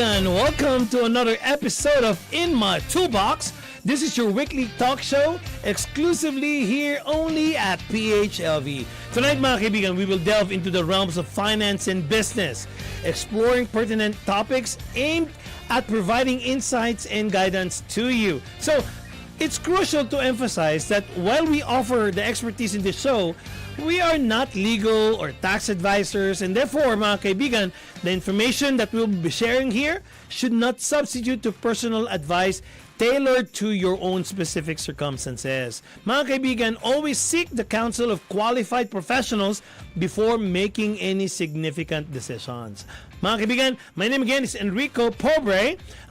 kaibigan! Welcome to another episode of In My Toolbox. This is your weekly talk show exclusively here only at PHLV. Tonight mga kaibigan, we will delve into the realms of finance and business, exploring pertinent topics aimed at providing insights and guidance to you. So, it's crucial to emphasize that while we offer the expertise in this show, we are not legal or tax advisors, and therefore, mga kaibigan, the information that we'll be sharing here should not substitute to personal advice tailored to your own specific circumstances. Mga kaibigan, always seek the counsel of qualified professionals before making any significant decisions. Mga kaibigan, my name again is Enrico.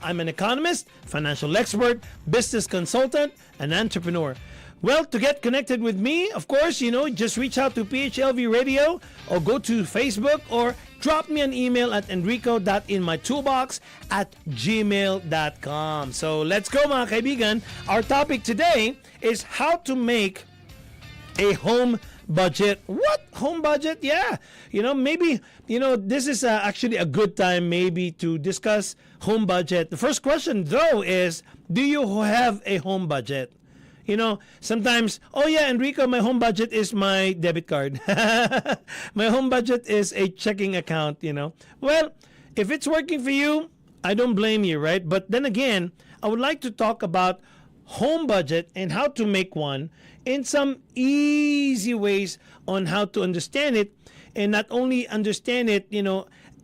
I'm an economist, financial expert, business consultant, and entrepreneur. Well, to get connected with me, of course, just reach out to PHLV Radio or go to Facebook or drop me an email at enrico.inmytoolbox@gmail.com. So let's go mga kaibigan. Our topic today is how to make a home budget. What? Home budget? Yeah. Maybe, this is actually a good time maybe to discuss home budget. The first question though is, do you have a home budget? Sometimes, oh yeah, Enrico, my home budget is my debit card. My home budget is a checking account, Well, if it's working for you, I don't blame you, right? But then again, I would like to talk about home budget and how to make one in some easy ways on how to understand it, and not only understand it,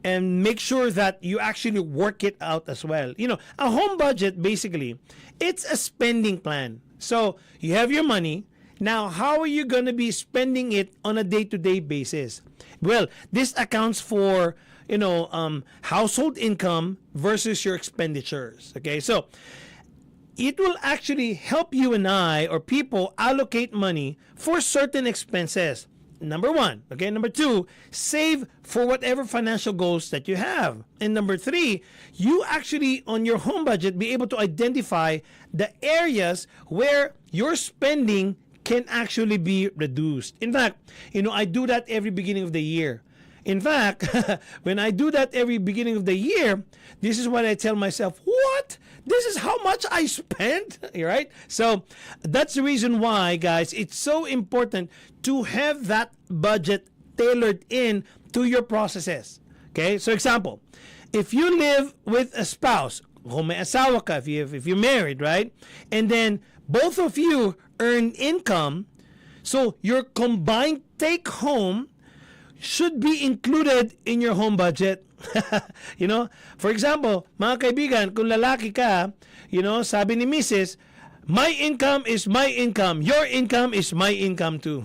and make sure that you actually work it out as well. A home budget, basically, it's a spending plan. So you have your money. Now, how are you going to be spending it on a day-to-day basis? Well, this accounts for, household income versus your expenditures. Okay, so it will actually help you and I or people allocate money for certain expenses. Number one. Okay, number two, save for whatever financial goals that you have. And number three, you actually on your home budget be able to identify the areas where your spending can actually be reduced. In fact, I do that every beginning of the year. In fact, when I do that every beginning of the year, this is what I tell myself, what? This is how much I spent, right? So that's the reason why, guys, it's so important to have that budget tailored in to your processes. Okay? So example, if you live with a spouse, kung may asawa ka, if you're married, right? And then both of you earn income, so your combined take home should be included in your home budget. For example, mga kaibigan, kung lalaki ka, sabi ni Mrs., my income is my income, your income is my income too.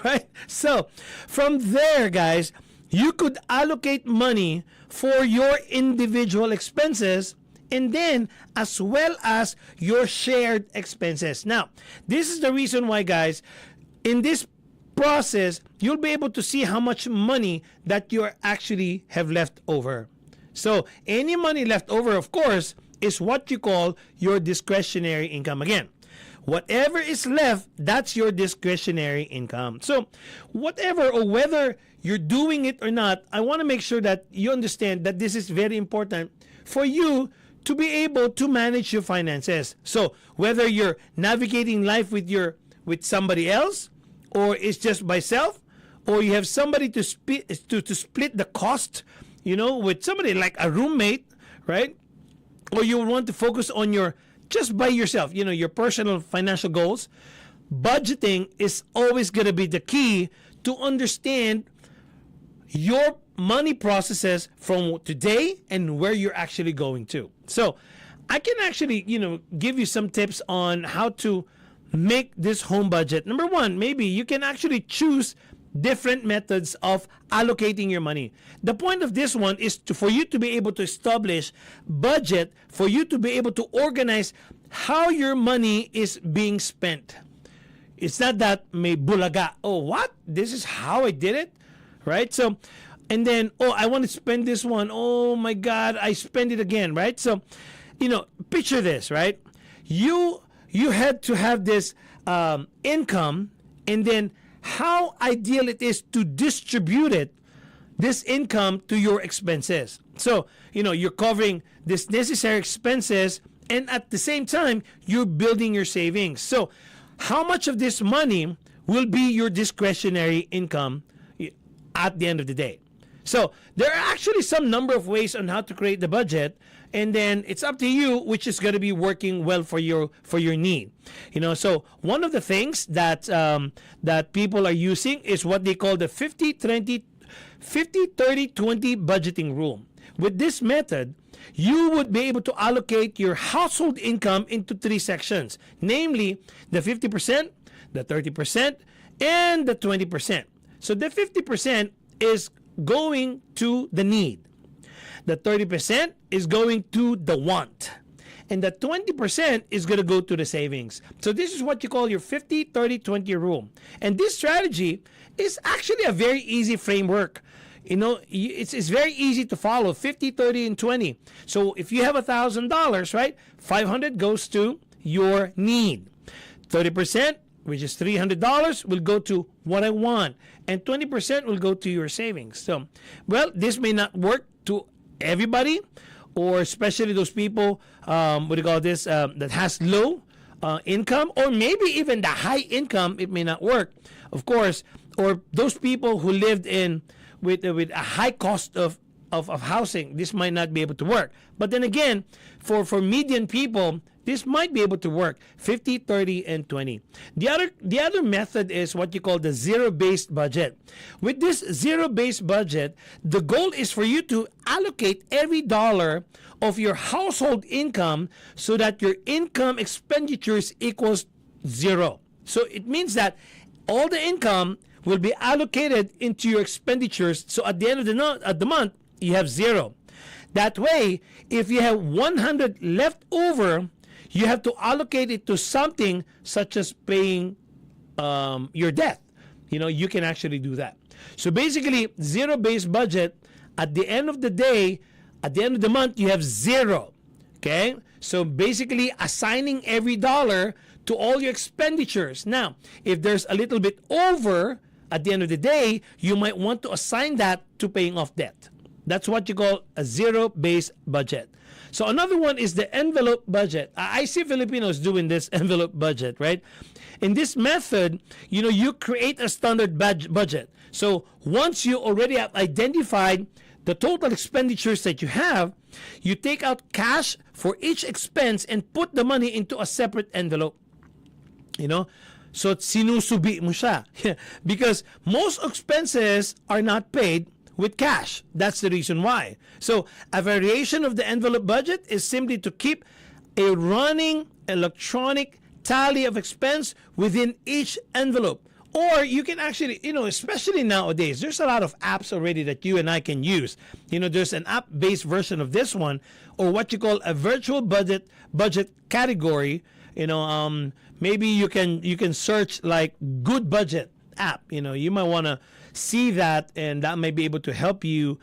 Right? So, from there, guys, you could allocate money for your individual expenses and then as well as your shared expenses. Now, this is the reason why, guys, in this process, you'll be able to see how much money that you actually have left over. So, any money left over, of course, is what you call your discretionary income. Again, whatever is left, that's your discretionary income. So, whatever or whether you're doing it or not, I want to make sure that you understand that this is very important for you to be able to manage your finances. So, whether you're navigating life with somebody else, or it's just by self, or you have somebody to split the cost, with somebody like a roommate, right? Or you want to focus on just by yourself, your personal financial goals. Budgeting is always going to be the key to understand your money processes from today and where you're actually going to. So I can actually, give you some tips on how to make this home budget. Number one, maybe you can actually choose different methods of allocating your money. The point of this one is for you to be able to establish budget, for you to be able to organize how your money is being spent. It's not that may bulaga. Oh, what? This is how I did it? Right? So, and then, I want to spend this one. Oh my God, I spend it again, right? So, picture this, right? You had to have this income, and then how ideal it is to distribute it this income to your expenses. So, you're covering this necessary expenses, and at the same time, you're building your savings. So, how much of this money will be your discretionary income at the end of the day? So, there are actually some number of ways on how to create the budget, and then it's up to you which is going to be working well for your need. So one of the things that that people are using is what they call the 50-30-20 budgeting rule. With this method, you would be able to allocate your household income into 3 sections, namely the 50%, the 30%, and the 20%. So the 50% is going to the need. The 30% is going to the want. And the 20% is going to go to the savings. So this is what you call your 50-30-20 rule. And this strategy is actually a very easy framework. It's very easy to follow, 50, 30, and 20. So if you have $1,000, right, 500 goes to your need. 30%, which is $300, will go to what I want. And 20% will go to your savings. So, well, this may not work to everybody, or especially those people, that has low income, or maybe even the high income, it may not work, of course, or those people who lived with a high cost of housing, this might not be able to work. But then again, for median people, this might be able to work, 50, 30, and 20. The other method is what you call the zero-based budget. With this zero-based budget, the goal is for you to allocate every dollar of your household income so that your income expenditures equals 0. So it means that all the income will be allocated into your expenditures. So at the end of the month, you have 0. That way, if you have 100 left over, you have to allocate it to something such as paying your debt. You can actually do that. So basically, zero-based budget, at the end of the day, at the end of the month, you have 0. Okay? So basically, assigning every dollar to all your expenditures. Now, if there's a little bit over at the end of the day, you might want to assign that to paying off debt. That's what you call a zero-based budget. So another one is the envelope budget. I see Filipinos doing this envelope budget, right? In this method, you create a standard budget. So once you already have identified the total expenditures that you have, you take out cash for each expense and put the money into a separate envelope. So sinusubi mo siya. Because most expenses are not paid with cash. That's the reason why. So a variation of the envelope budget is simply to keep a running electronic tally of expense within each envelope. Or you can actually, especially nowadays, there's a lot of apps already that you and I can use. There's an app-based version of this one, or what you call a virtual budget category. Maybe you can search like good budget app. You might want to see that, and that may be able to help you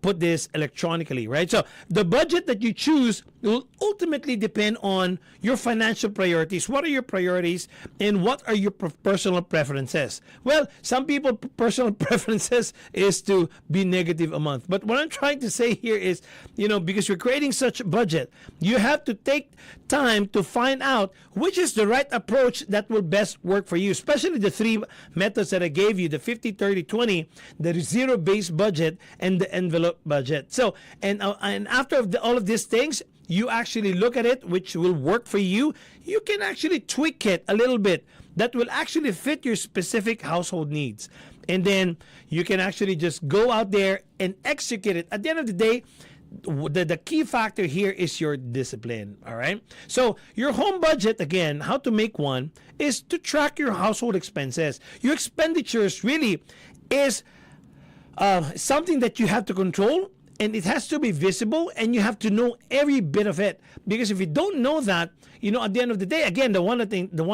put this electronically, right? So the budget that you choose will ultimately depend on your financial priorities. What are your priorities, and what are your personal preferences? Well, some people personal preferences is to be negative a month. But what I'm trying to say here is, because you're creating such a budget, you have to take time to find out which is the right approach that will best work for you, especially the 3 methods that I gave you, the 50, 30, 20, the zero-based budget, and the envelope budget. So, and after all of these things, you actually look at it, which will work for you. You can actually tweak it a little bit that will actually fit your specific household needs. And then you can actually just go out there and execute it. At the end of the day, the key factor here is your discipline. All right. So your home budget, again, how to make one is to track your household expenses. Your expenditures really is something that you have to control, and it has to be visible, and you have to know every bit of it. Because if you don't know that, at the end of the day, again, the one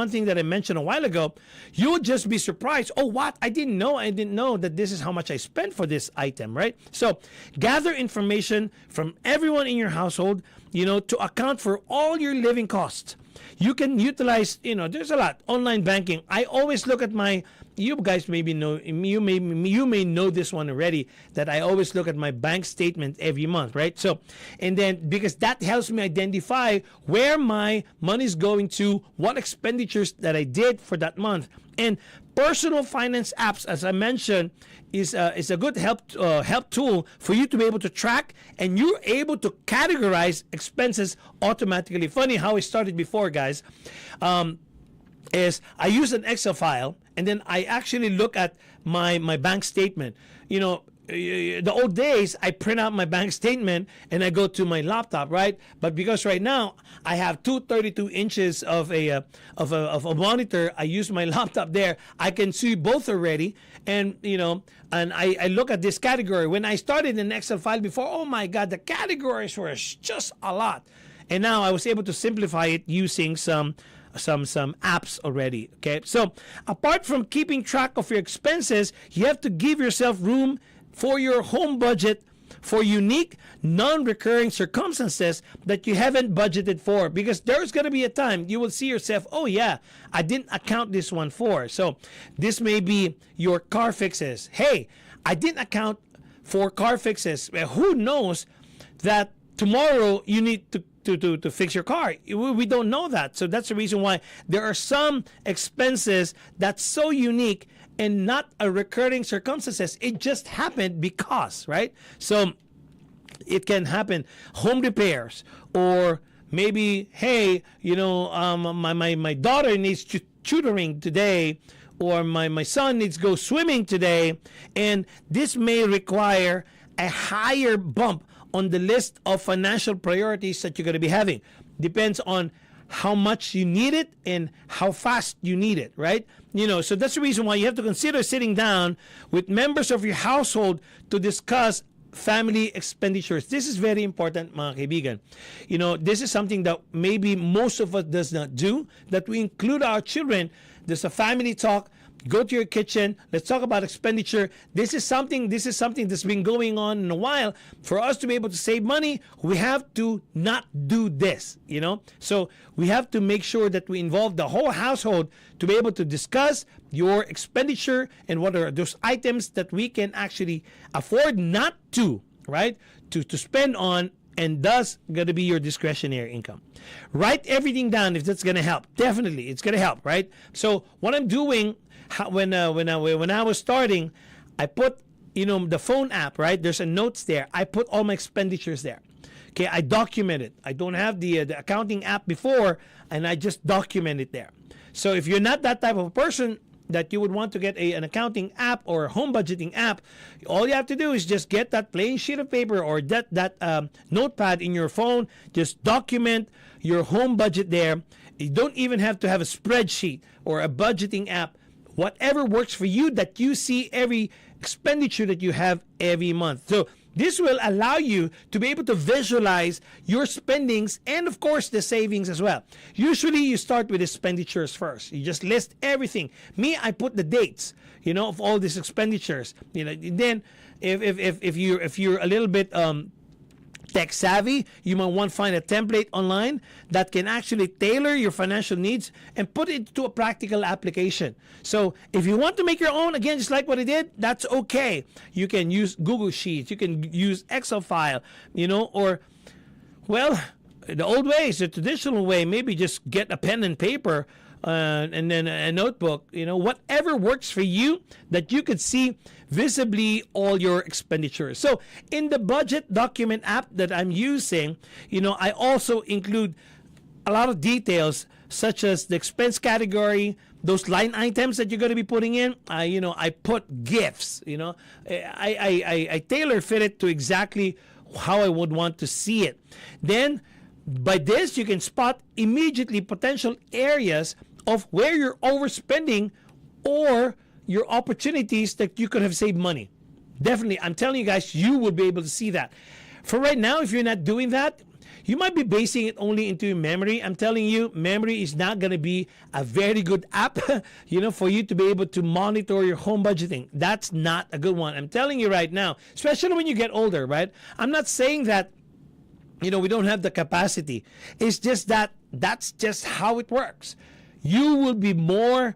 thing that I mentioned a while ago, you would just be surprised. Oh, what? I didn't know that this is how much I spent for this item, right? So gather information from everyone in your household, to account for all your living costs. You can utilize, there's a lot. Online banking. I always look at my you guys maybe know, you may know this one already, that I always look at my bank statement every month, right? So, and then because that helps me identify where my money is going to, what expenditures that I did for that month. And personal finance apps, as I mentioned, is a good help tool for you to be able to track, and you're able to categorize expenses automatically. Funny how I started before, guys. Is I use an Excel file, and then I actually look at my bank statement. You know, the old days, I print out my bank statement and I go to my laptop, right? But because right now I have 232 inches of a monitor, I use my laptop there. I can see both already, and and I look at this category. When I started an Excel file before, oh my God, the categories were just a lot, and now I was able to simplify it using some apps already. Okay, so apart from keeping track of your expenses, you have to give yourself room for your home budget for unique non-recurring circumstances that you haven't budgeted for, because there's going to be a time you will see yourself, oh yeah, I didn't account this one for. So this may be your car fixes. Hey, I didn't account for car fixes. Well, who knows that tomorrow you need to fix your car? We don't know that. So that's the reason why there are some expenses that's so unique and not a recurring circumstances. It just happened because, right? So it can happen. Home repairs, or maybe, hey, my daughter needs tutoring today, or my son needs to go swimming today, and this may require a higher bump on the list of financial priorities that you're going to be having. Depends on how much you need it and how fast you need it, right? So that's the reason why you have to consider sitting down with members of your household to discuss family expenditures. This is very important, mga kaibigan. This is something that maybe most of us does not do, that we include our children. There's a family talk. Go to your kitchen. Let's talk about expenditure. This is something that's been going on in a while. For us to be able to save money, we have to not do this, So we have to make sure that we involve the whole household to be able to discuss your expenditure and what are those items that we can actually afford not to, right? To spend on, and thus going to be your discretionary income. Write everything down if that's going to help. Definitely, it's going to help, right? So what I'm doing, when I was starting, I put the phone app, right? There's a notes there. I put all my expenditures there. Okay, I document it. I don't have the accounting app before, and I just document it there. So if you're not that type of a person that you would want to get an accounting app or a home budgeting app, all you have to do is just get that plain sheet of paper or that notepad in your phone. Just document your home budget there. You don't even have to have a spreadsheet or a budgeting app. Whatever works for you, that you see every expenditure that you have every month. So this will allow you to be able to visualize your spendings and, of course, the savings as well. Usually you start with expenditures first. You just list everything. Me, I put the dates, of all these expenditures. Then if you're a little bit tech savvy, you might want to find a template online that can actually tailor your financial needs and put it to a practical application. So if you want to make your own, again, just like what I did, that's okay. You can use Google Sheets, you can use Excel file, or, well, the old way is the traditional way. Maybe just get a pen and paper and then a notebook, whatever works for you, that you could see visibly all your expenditures. So in the budget document app that I'm using, I also include a lot of details, such as the expense category, those line items that you're going to be putting in. I put gifts, I tailor fit it to exactly how I would want to see it. Then by this, you can spot immediately potential areas of where you're overspending or your opportunities that you could have saved money. Definitely, I'm telling you guys, you will be able to see that. For right now, if you're not doing that, you might be basing it only into memory. I'm telling you, memory is not going to be a very good app, for you to be able to monitor your home budgeting. That's not a good one. I'm telling you right now, especially when you get older, right? I'm not saying that, we don't have the capacity. It's just that that's just how it works. You will be more,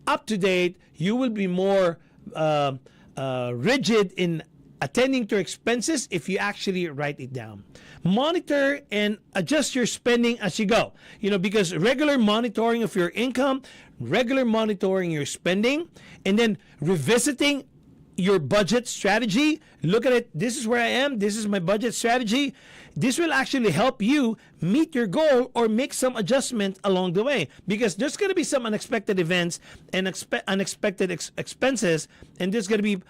up to date. You will be more rigid in attending to expenses if you actually write it down. Monitor and adjust your spending as you go. Because regular monitoring of your income, regular monitoring your spending, and then revisiting your budget strategy. Look at it. This is where I am. This is my budget strategy. This will actually help you meet your goal or make some adjustment along the way, because there's going to be some unexpected events and unexpected expenses, and there's going to be,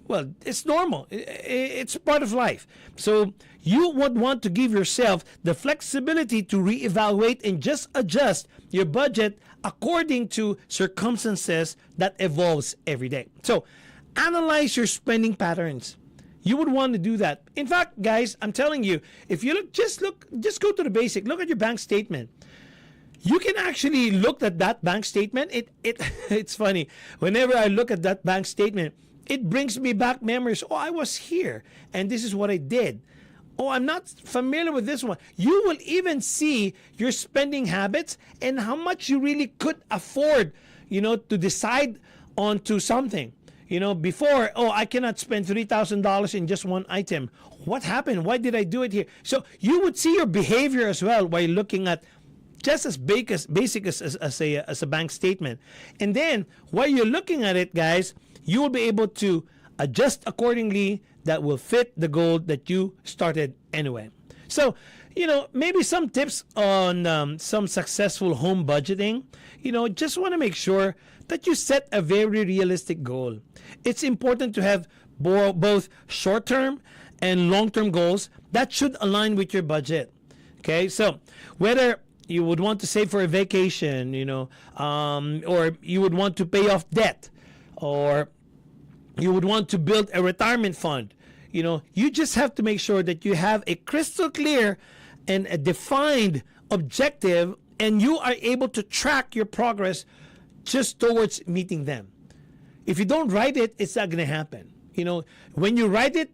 well, it's normal. It's part of life. So you would want to give yourself the flexibility to reevaluate and just adjust your budget according to circumstances that evolves every day. So analyze your spending patterns. You would want to do that. In fact, guys, I'm telling you, if you just go to the basic. Look at your bank statement. You can actually look at that bank statement. It's funny. Whenever I look at that bank statement, it brings me back memories. Oh, I was here, and this is what I did. Oh, I'm not familiar with this one. You will even see your spending habits and how much you really could afford, to decide onto something. Before, I cannot spend $3,000 in just one item. What happened? Why did I do it here? So you would see your behavior as well while looking at just as basic as a bank statement. And then while you're looking at it, guys, you will be able to adjust accordingly that will fit the goal that you started anyway. So, maybe some tips on some successful home budgeting. Just want to make sure that you set a very realistic goal. It's important to have both short-term and long-term goals that should align with your budget. Okay, so whether you would want to save for a vacation, or you would want to pay off debt, or you would want to build a retirement fund, you just have to make sure that you have a crystal clear and a defined objective, and you are able to track your progress just towards meeting them. If you don't write it, it's not going to happen. When you write it,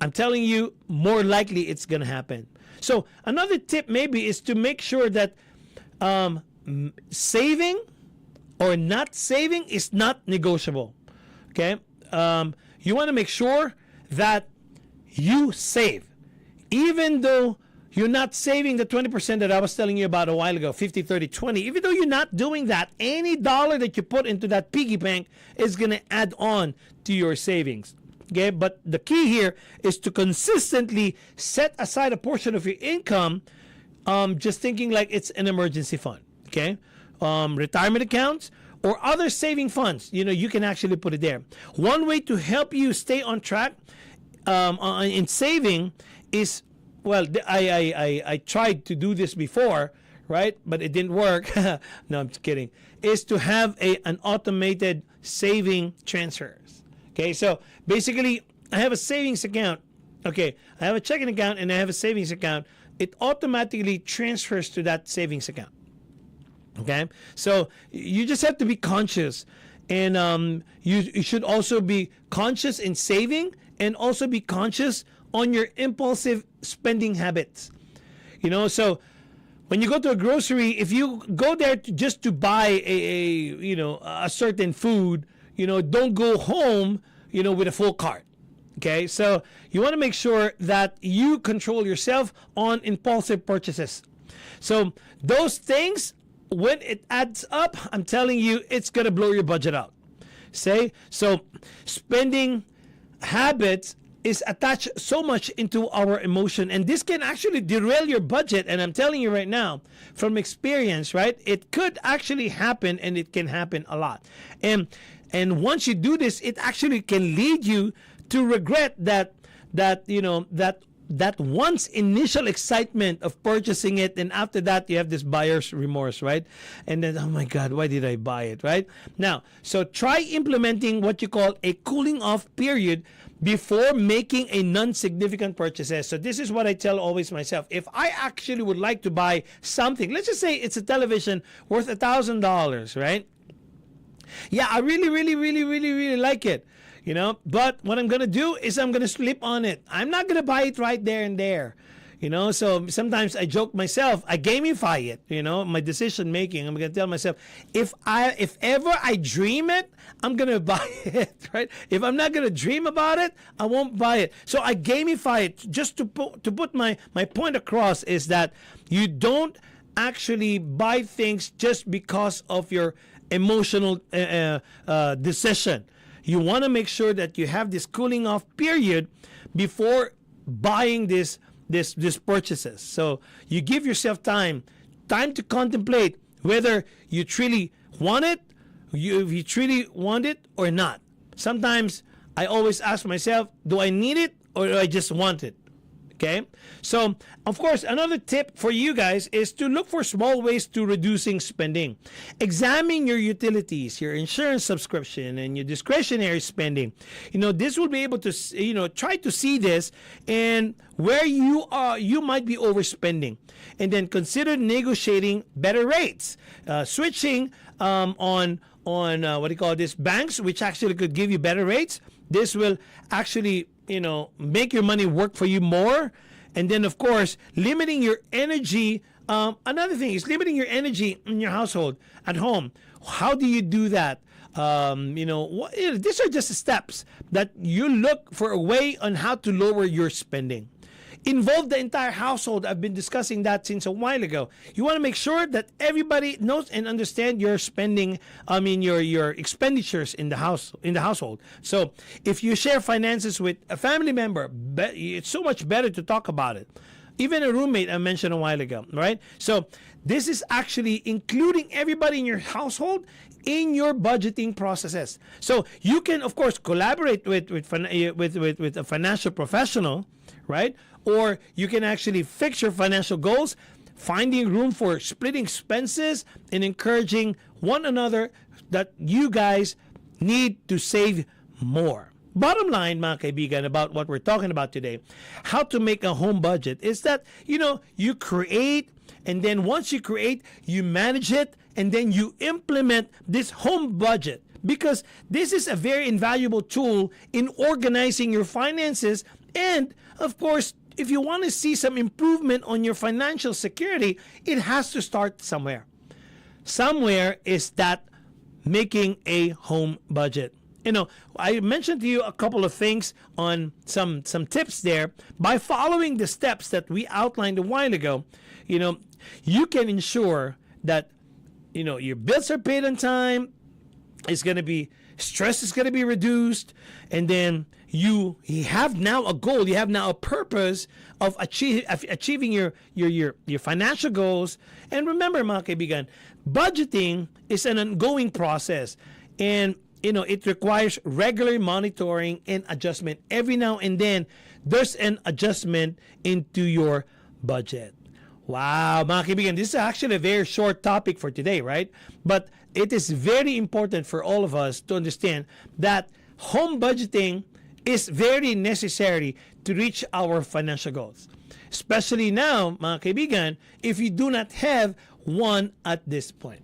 I'm telling you, more likely it's going to happen. So another tip maybe is to make sure that saving or not saving is not negotiable. Okay? You want to make sure that you save. Even though you're not saving the 20% that I was telling you about a while ago, 50, 30, 20. Even though you're not doing that, any dollar that you put into that piggy bank is going to add on to your savings. Okay, but the key here is to consistently set aside a portion of your income, just thinking like it's an emergency fund. Okay, retirement accounts or other saving funds. You can actually put it there. One way to help you stay on track in saving is, well, I tried to do this before, right? But it didn't work. No, I'm just kidding. Is to have an automated saving transfers. Okay, so basically, I have a savings account. Okay, I have a checking account and I have a savings account. It automatically transfers to that savings account. Okay, so you just have to be conscious, and you should also be conscious in saving and also be conscious on your impulsive spending habits. So when you go to a grocery, if you go there just to buy a certain food, don't go home, with a full cart. Okay, so you want to make sure that you control yourself on impulsive purchases. So those things, when it adds up, I'm telling you, it's going to blow your budget out. So spending habits is attached so much into our emotion, and this can actually derail your budget. And I'm telling you right now from experience, right, it could actually happen, and it can happen a lot. And once you do this, it actually can lead you to regret that once initial excitement of purchasing it, and after that you have this buyer's remorse, right? And then, oh my God, why did I buy it, right? Now, so try implementing what you call a cooling off period before making a non-significant purchases. So this is what I tell always myself. If I actually would like to buy something, let's just say it's a television worth $1,000, right? Yeah, I really like it. But what I'm going to do is I'm going to sleep on it. I'm not going to buy it right there and there. So sometimes I joke myself, I gamify it, my decision making. I'm gonna tell myself, if ever I dream it, I'm gonna buy it, right? If I'm not gonna dream about it, I won't buy it. So I gamify it. Just to put my point across is that you don't actually buy things just because of your emotional decision. You want to make sure that you have this cooling off period before buying these purchases. So you give yourself time to contemplate whether you truly want it, if you truly want it or not. Sometimes I always ask myself, do I need it or do I just want it? Okay, so of course, another tip for you guys is to look for small ways to reducing spending. Examine your utilities, your insurance subscription, and your discretionary spending. This will be able to, try to see this and where you might be overspending, and then consider negotiating better rates, switching on what do you call this, banks, which actually could give you better rates. This will actually make your money work for you more. And then, of course, limiting your energy. Another thing is limiting your energy in your household at home. How do you do that? These are just steps that you look for a way on how to lower your spending. Involve the entire household. I've been discussing that since a while ago. You want to make sure that everybody knows and understand your spending. Your expenditures in the household. So if you share finances with a family member, it's so much better to talk about it. Even a roommate I mentioned a while ago, right? So this is actually including everybody in your household in your budgeting processes. So you can, of course, collaborate with a financial professional, right? Or you can actually fix your financial goals, finding room for splitting expenses and encouraging one another that you guys need to save more. Bottom line, mga kaibigan, about what we're talking about today, how to make a home budget, is that, you create, and then once you create, you manage it, and then you implement this home budget. Because this is a very invaluable tool in organizing your finances. And, of course, if you want to see some improvement on your financial security, it has to start somewhere. Somewhere is that making a home budget. I mentioned to you a couple of things on some tips there. By following the steps that we outlined a while ago, you can ensure that, your bills are paid on time. Stress is going to be reduced. And then you have now a goal. You have now a purpose of achieving your financial goals. And remember, mga kaibigan, budgeting is an ongoing process. And, it requires regular monitoring and adjustment. Every now and then, there's an adjustment into your budget. Wow, mga kaibigan, this is actually a very short topic for today, right? But it is very important for all of us to understand that home budgeting is very necessary to reach our financial goals. Especially now, mga kaibigan, if you do not have one at this point.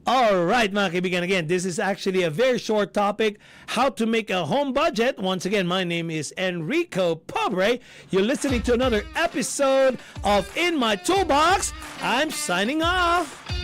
All right, mga kaibigan, again, this is actually a very short topic, how to make a home budget. Once again, my name is Enrico Pobre. You're listening to another episode of In My Toolbox. I'm signing off.